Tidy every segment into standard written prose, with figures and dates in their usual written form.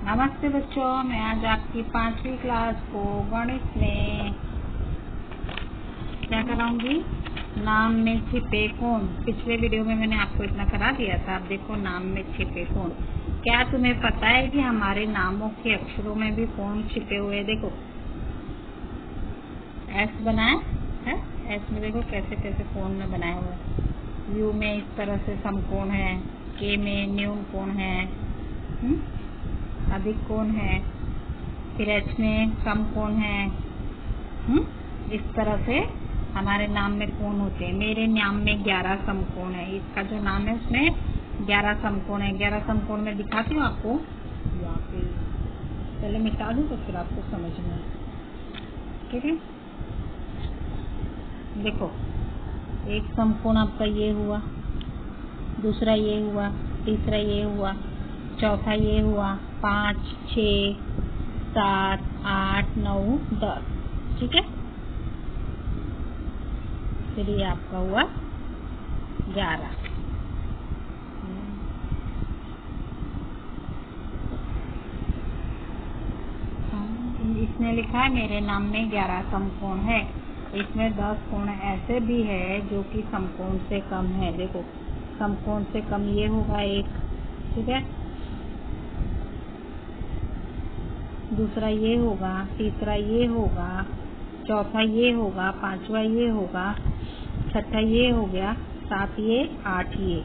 नमस्ते बच्चों, मैं आज आपकी 5वीं क्लास को गणित में क्या कराऊंगी। नाम में छिपे कोण। पिछले वीडियो में मैंने आपको इतना करा दिया था। अब देखो, नाम में छिपे कोण। क्या तुम्हें पता है कि हमारे नामों के अक्षरों में भी कोण छिपे हुए। देखो, एस बनाया है, एस में देखो कैसे कैसे कोण में बनाए हुए हैं। यू में इस तरह से समकोण है, के में न्यून कोण है, अधिक कोण है, फिर एच में सम कोण है। इस तरह से हमारे नाम में कोण होते हैं। मेरे नाम में 11 समकोण है। इसका जो नाम है उसमें 11 समकोण है। 11 समकोण में दिखाती हूँ आपको यहाँ पे। पहले मिटा दूँ तो फिर आपको समझ में। ठीक है, देखो, एक समकोण आपका ये हुआ, दूसरा ये हुआ, तीसरा ये हुआ, चौथा ये हुआ, 5, 6, 7, 8, 9, 10। ठीक है, फिर ये आपका हुआ 11। इसने लिखा है मेरे नाम में 11 समकोण है। इसमें 10 कोण ऐसे भी है जो कि समकोण से कम है। देखो, समकोण से कम ये होगा एक, ठीक है, दूसरा ये होगा, तीसरा ये होगा, चौथा ये होगा, पांचवा ये होगा, छठा ये हो गया, 7 ये, 8 ये,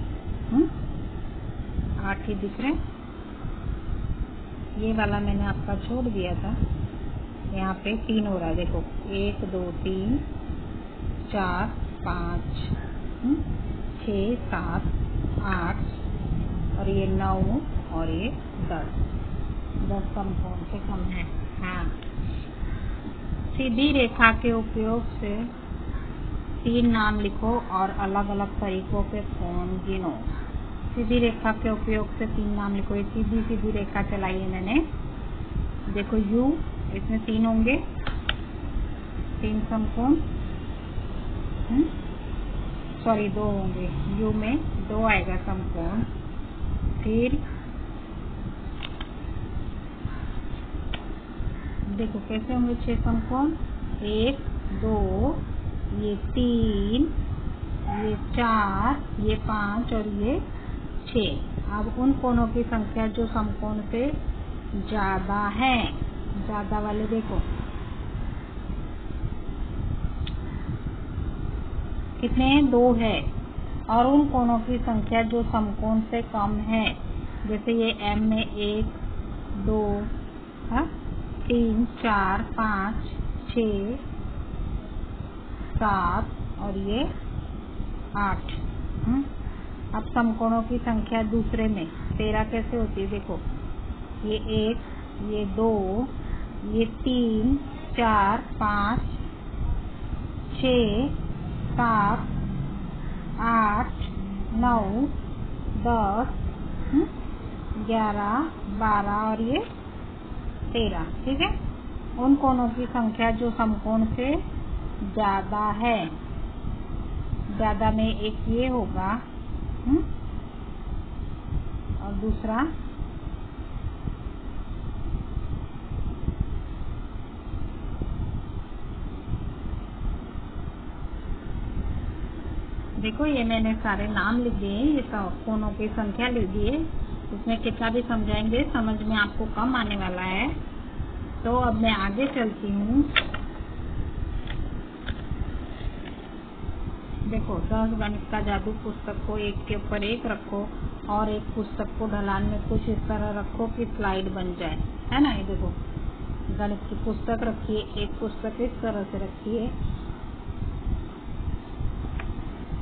8 ही दिख रहे। ये वाला मैंने आपका छोड़ दिया था। यहाँ पे 3 हो रहा है। देखो, 1 2 3 4 5 6 7 8 और ये 9 और ये 10 समकोण से कम है। हाँ, सीधी रेखा के उपयोग से 3 नाम लिखो और अलग अलग तरीकों के कोण गिनो। सीधी रेखा के उपयोग से 3 नाम लिखो। ये सीधी सीधी रेखा चलाई है मैंने। देखो, यू, इसमें 3 होंगे, 3 समकोण, सॉरी 2 होंगे। यू में 2 आएगा समकोण। फिर देखो कैसे होंगे 6 समकोण। 1 2, ये 3, ये 4, ये 5 और ये 6। अब उन कोणों की संख्या जो समकोण से ज्यादा है, ज्यादा वाले देखो कितने हैं, 2 है। और उन कोणों की संख्या जो समकोण से कम है, जैसे ये एम में 1 2 3 4 5 6 7 और ये 8। अब समकोणों की संख्या दूसरे में 13 कैसे होती है। देखो, ये 1, ये 2, ये 3 4 5 6 7 8 9 10 11 12 और ये 13। ठीक है, उन कोणों की संख्या जो समकोण से ज्यादा है। ज्यादा में एक ये होगा और दूसरा देखो, ये मैंने सारे नाम लिख दिए। ये कोणों की संख्या लिख दिए। इसमें कितना भी समझाएंगे समझ में आपको कम आने वाला है। तो अब मैं आगे चलती हूँ। देखो, 10 गणित का जादू पुस्तक को एक के ऊपर एक रखो और एक पुस्तक को ढलान में कुछ इस तरह रखो कि स्लाइड बन जाए, है ना। ये देखो, गणित की पुस्तक रखिए, एक पुस्तक इस तरह से रखिए।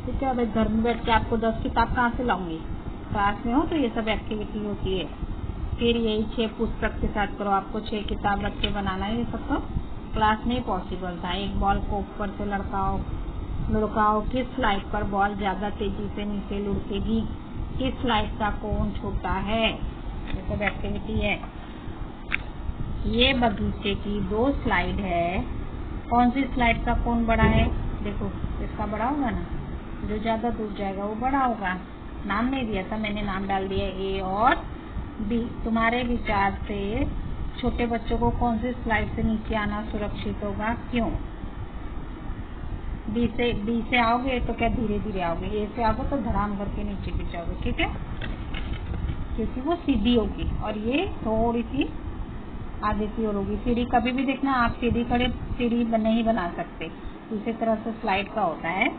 ठीक है, अब घर में बैठ के आपको 10 किताब कहाँ से लाऊंगी। क्लास में हो तो ये सब एक्टिविटी होती है। फिर यही 6 पुस्तक के साथ करो। आपको 6 किताब रख के बनाना है। ये सब तो क्लास में पॉसिबल था। एक बॉल को ऊपर से लुढ़काओ, किस स्लाइड पर बॉल ज्यादा तेजी से नीचे लुढ़केगी, किस स्लाइड का कोण छोटा है। ये सब एक्टिविटी है। ये बगीचे की 2 स्लाइड है। कौन सी स्लाइड का कोण बड़ा है। देखो, इसका बड़ा होगा ना, जो ज्यादा दूर जाएगा वो बड़ा होगा। नाम नहीं दिया था मैंने, नाम डाल दिया ए और बी, तुम्हारे विचार से छोटे बच्चों को कौन सी स्लाइड से नीचे आना सुरक्षित होगा, क्यों? बी से आओगे तो क्या धीरे धीरे आओगे, ए से आओगे तो धड़ाम करके नीचे गिर जाओगे, ठीक है, क्योंकि वो सीधी होगी और ये थोड़ी सी आगे की ओर होगी। सीढ़ी कभी भी देखना, आप सीढ़ी खड़े सीढ़ी नहीं बना सकते, इसी तरह से स्लाइड का होता है।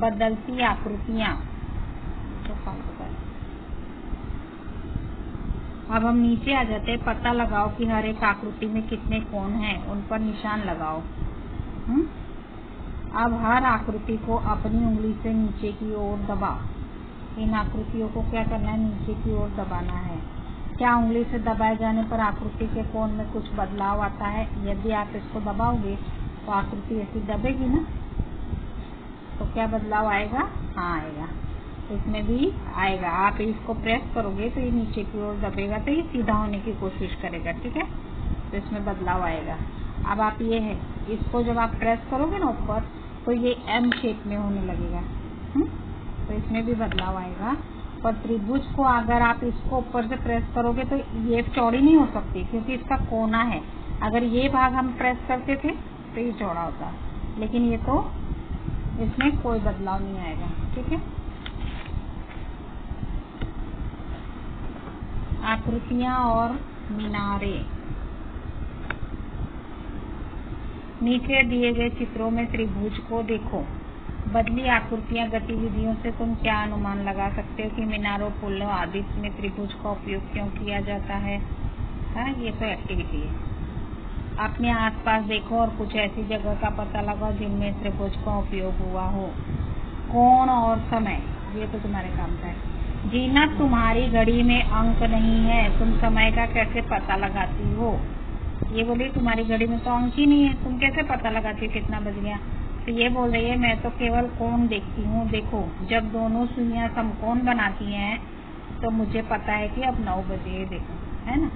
बदलती आकृतियां, तो अब हम नीचे आ जाते हैं। पता लगाओ कि हर एक आकृति में कितने कोण हैं, उन पर निशान लगाओ। अब हर आकृति को अपनी उंगली से नीचे की ओर दबाओ। इन आकृतियों को क्या करना है, नीचे की ओर दबाना है। क्या उंगली से दबाए जाने पर आकृति के कोण में कुछ बदलाव आता है? यदि आप इसको दबाओगे तो आकृति ऐसी दबेगी ना, तो क्या बदलाव आएगा? हाँ आएगा, इसमें भी आएगा। आप इसको प्रेस करोगे तो ये नीचे की ओर दबेगा, तो ये सीधा होने की कोशिश करेगा, ठीक है, तो इसमें बदलाव आएगा। अब आप ये है, इसको जब आप प्रेस करोगे ना ऊपर, तो ये एम शेप में होने लगेगा, तो इसमें भी बदलाव आएगा। पर त्रिभुज को अगर आप इसको ऊपर से प्रेस करोगे तो ये चौड़ी नहीं हो सकती, क्योंकि इसका कोना है। अगर ये भाग हम प्रेस करते थे तो ये चौड़ा होता, लेकिन ये तो इसमें कोई बदलाव नहीं आएगा, ठीक है। आकृतियां और मीनारे। नीचे दिए गए चित्रों में त्रिभुज को देखो। बदली आकृतियां गतिविधियों से तुम क्या अनुमान लगा सकते हो कि मीनारों, पुलों आदि में त्रिभुज का उपयोग क्यों किया जाता है? हाँ, ये तो एक्टिविटी है। अपने आसपास देखो और कुछ ऐसी जगह का पता लगाओ जिनमें त्रिभुज का उपयोग हुआ हो। कोण और समय, ये तो तुम्हारे काम का है। जीना, तुम्हारी घड़ी में अंक नहीं है, तुम समय का कैसे पता लगाती हो? ये बोली तुम्हारी घड़ी में तो अंक ही नहीं है, तुम कैसे पता लगाती हो कितना बज गया? तो ये बोल रही है मैं तो केवल कोण देखती हूँ। देखो, जब दोनों सुइयां समकोण बनाती हैं तो मुझे पता है कि अब 9 बजे, देखो, है ना।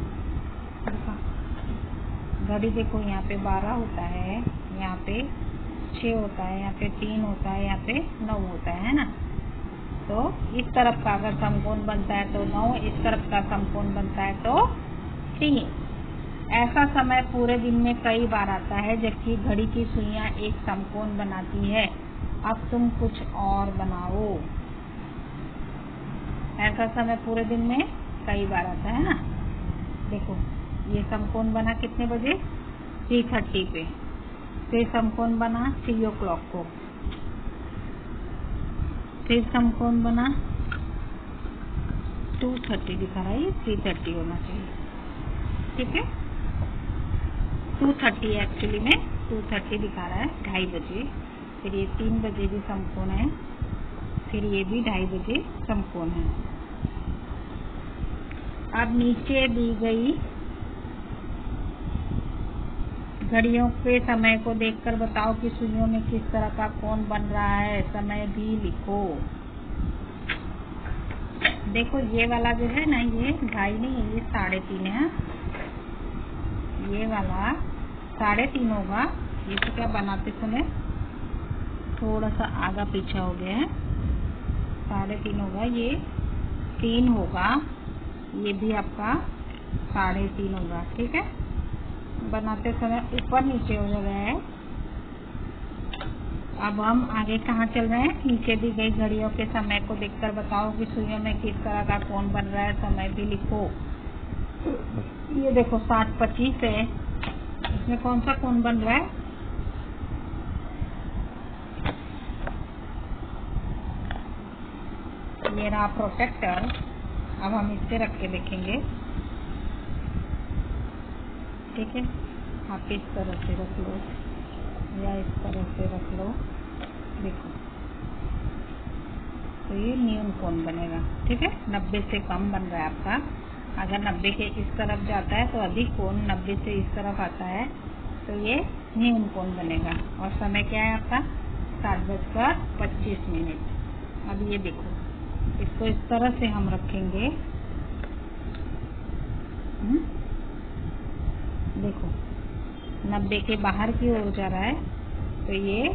घड़ी देखो, यहाँ पे 12 होता है, यहाँ पे 6 होता है, यहाँ पे 3 होता है, यहाँ पे 9 होता है ना। तो इस तरफ का अगर समकोण बनता है तो 9, इस तरफ का समकोण बनता है तो 3। ऐसा समय पूरे दिन में कई बार आता है जबकि घड़ी की सुइयां एक समकोण बनाती है। अब तुम कुछ और बनाओ। ऐसा समय पूरे दिन में कई बार आता है ना। देखो, ये समकोण बना कितने बजे? 3:30 पे। फिर समकोण बना 3 o'clock को। फिर समकोण बना 2:30 दिखा रहा है, 3:30 होना चाहिए, ठीक है। 2:30 एक्चुअली में 2:30 दिखा रहा है, 2:30 बजे। फिर ये 3 बजे भी समकोण है, फिर ये भी 2:30 बजे समकोण है। अब नीचे दी गई घड़ियों के समय को देखकर बताओ कि सुइयों में किस तरह का कोण बन रहा है। समय भी लिखो। देखो, ये वाला जो है ना, ये 2:30 नहीं है, ये 3:30 है। ये वाला 3:30 होगा। ये तो क्या बनाते समय थोड़ा सा आगा पीछा हो गया है, 3:30 होगा, ये 3 होगा, ये भी आपका 3:30 होगा, ठीक है। बनाते समय ऊपर नीचे हो रहा है। अब हम आगे कहाँ चल रहे हैं? नीचे दी गई घड़ियों के समय को देखकर बताओ कि सुइयों में किस तरह का कोण बन रहा है। समय भी लिखो। ये देखो 7:25 है, इसमें कौन सा कोण बन रहा है? ये रहा प्रोटेक्टर। अब हम इससे रख के देखेंगे, ठीक है। आप इस तरह से रख लो या इस तरह से रख लो, देखो, तो ये न्यून कोण बनेगा, ठीक है। 90 से कम बन रहा है आपका। अगर 90 के इस तरफ जाता है तो अधिक कोण, 90 से इस तरफ आता है तो ये न्यून कोण बनेगा। और समय क्या है आपका? 7:25। अब ये देखो, इसको इस तरह से हम रखेंगे, देखो 90 के बाहर की ओर जा रहा है तो ये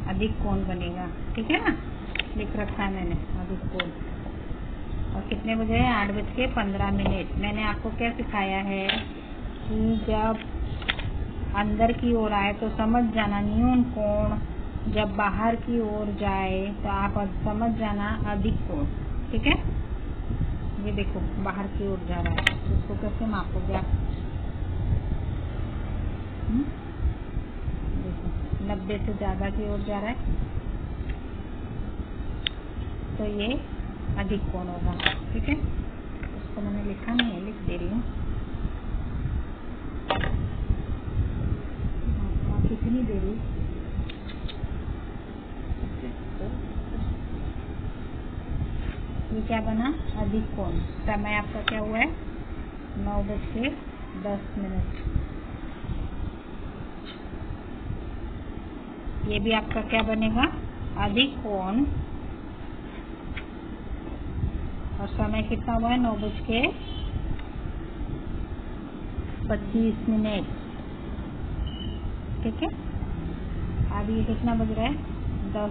अधिक कोण बनेगा, ठीक है ना। लिख रखा है मैंने अधिक कोण। और कितने बजे है? 8:15। मैंने आपको क्या सिखाया है कि जब अंदर की ओर आए तो समझ जाना न्यून कोण, जब बाहर की ओर जाए तो आप समझ जाना अधिक कोण। ठीक है, ये देखो बाहर की ओर जा रहा है तो इसको कैसे मापोगे आप? देखो 90 से ज़्यादा की ओर जा रहा है तो ये अधिक कोण होगा। ठीक है, उसको मैंने लिखा नहीं है, लिख दे रही हूँ। कितनी देरी? ये क्या बना? अधिक कोण। समय आपका क्या हुआ है? 9:10। ये भी आपका क्या बनेगा? अधिक कोण। और समय कितना हुआ है? 9:25। ठीक है, अब ये कितना बज रहा है? 10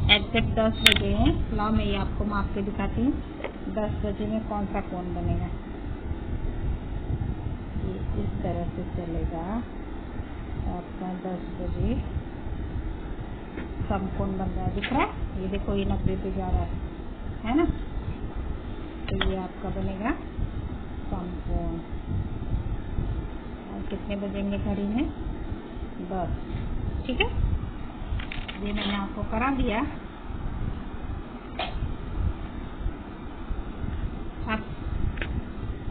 एग्जैक्ट 10 बजे हैं। लाओ मैं ये आपको माप के दिखाती हूँ 10 बजे में कौन सा कोण बनेगा। ये इस तरह से चलेगा आपका 10 बजे समकोण बन रहा है, दिख रहा है? ये देखो ये 90 पे जा रहा है ना? तो ये आपका बनेगा समकोण। और कितने बजेंगे घड़ी में? 10। ठीक है, ये मैंने आपको करा दिया। अब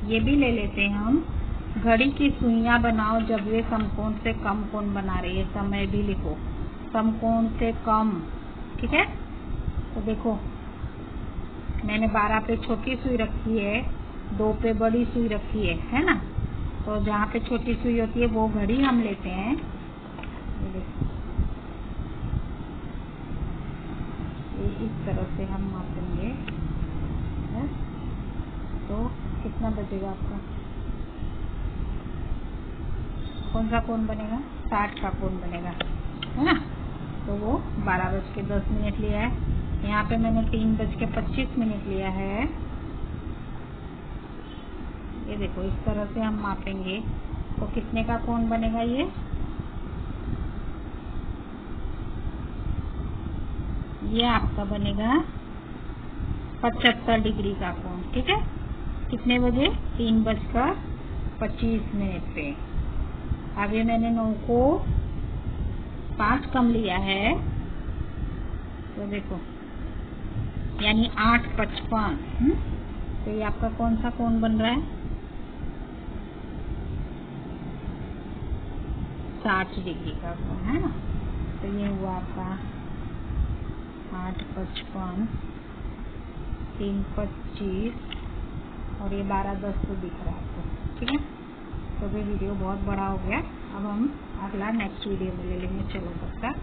ये भी ले लेते हैं हम, घड़ी की सुइयां बनाओ जब वे समकोण से कम कोण बना रही है। समय भी लिखो, समकोण से कम। ठीक है, तो देखो मैंने 12 पे छोटी सुई रखी है, 2 पे बड़ी सुई रखी है ना? तो जहाँ पे छोटी सुई होती है वो घड़ी हम लेते हैं। ये देखो ये इस तरह से हम मापेंगे है? तो कितना बजेगा आपका? कौन सा कोण बनेगा? 60 का कोण बनेगा, है ना? तो वो 12:10 लिया है। यहाँ पे मैंने 3:25 लिया है। ये देखो इस तरह से हम मापेंगे तो कितने का कोण बनेगा? ये आपका बनेगा 75 डिग्री का कोण। ठीक है, कितने बजे? 3:25 पे। अब ये मैंने 9 को 5 कम लिया है तो देखो यानी 8:55। तो ये आपका कौन सा कोण बन रहा है? 60 डिग्री का कोण, है ना? तो ये हुआ आपका 8:55, 3:25 और ये 12:10 तो दिख रहा है आपको। ठीक है, तो ये वीडियो बहुत बड़ा हो गया। अब हम अगला नेक्स्ट वीडियो में ले लेंगे। चलो तब तक